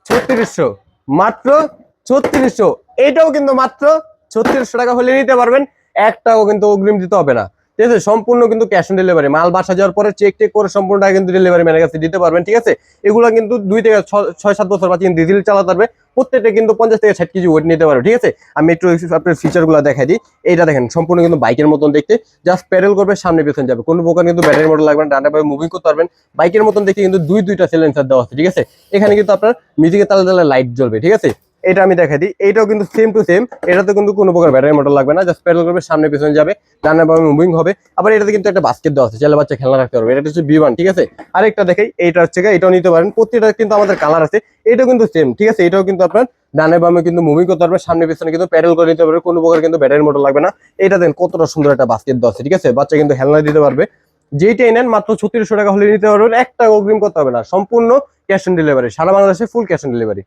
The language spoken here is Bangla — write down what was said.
3600, মাত্র 3600। এটাও কিন্তু মাত্র 3600 টাকা হলে নিতে পারবেন, 1 টাকাও কিন্তু অগ্রিম দিতে হবে না। ঠিক আছে, সম্পূর্ণ কিন্তু ক্যাশ অন ডেলিভারি, মাল বাসা যাওয়ার পরে চেক টেক করে সম্পূর্ণ টাকা কিন্তু ডেলিভারি ম্যানের কাছে দিতে পারবেন। ঠিক আছে, এগুলো কিন্তু 2 থেকে 6-7 বছর বাচ্চা কিন্তু ডিজেল চালাতে পারবে, প্রত্যেকটা কিন্তু 50 থেকে 60 কেজি ওয়েট নিতে পারবে। ঠিক আছে, আমি একটু আপনার ফিচারগুলো দেখাই দিই। এইটা দেখেন, সম্পূর্ণ কিন্তু বাইকের মতন দেখতে, জাস্ট প্যাডেল করবে সামনে পেছনে যাবে, কোনো প্রকার কিন্তু ব্যাটারি মোটর লাগবে না, ডানে বামে মুভিং করতে পারবেন। বাইকের মতন দেখতে কিন্তু দুইটা সিলেন্সার দেওয়া আছে। ঠিক আছে, এখানে কিন্তু আপনার মিউজিকের তালে তালে লাইট জ্বলবে। ঠিক আছে, এটা আমি দেখাই দিই, এইটাও কিন্তু সেম টু সেম, এটাতে কিন্তু কোনো প্রকার ব্যাটারি মোটর লাগবে না, জাস্ট প্যাডেল করবে সামনে পেছনে যাবে, ডানে বামে মুভিং হবে। আবার এটাতে কিন্তু একটা বাস্কেট দেওয়া আছে, ছেলে বাচ্চা খেলনা রাখতে পারবে। এটা হচ্ছে B1। ঠিক আছে, আরেকটা দেখাই, এইটা হচ্ছে এটাও নিতে পারেন, প্রত্যেকটা কিন্তু আমাদের কালার আছে, এটাও কিন্তু সেম। ঠিক আছে, এটাও কিন্তু আপনার ডানে বামে কিন্তু মুভিং করতে পারবে, সামনে পেছনে কিন্তু প্যাডেল করে নিতে পারবে, কোনো প্রকার কিন্তু ব্যাটারি মোটর লাগবে না। এটা দেন কতটা সুন্দর একটা বাস্কেট দেওয়া আছে। ঠিক আছে, বাচ্চা কিন্তু খেলনা দিতে পারবে। যেইটাই নেন মাত্র 3600 টাকা হলে নিতে পারবেন, 1 টাকা অগ্রিম করতে হবে না, সম্পূর্ণ ক্যাশ অন ডেলিভারি, সারা বাংলাদেশে ফুল ক্যাশ অন ডেলিভারি।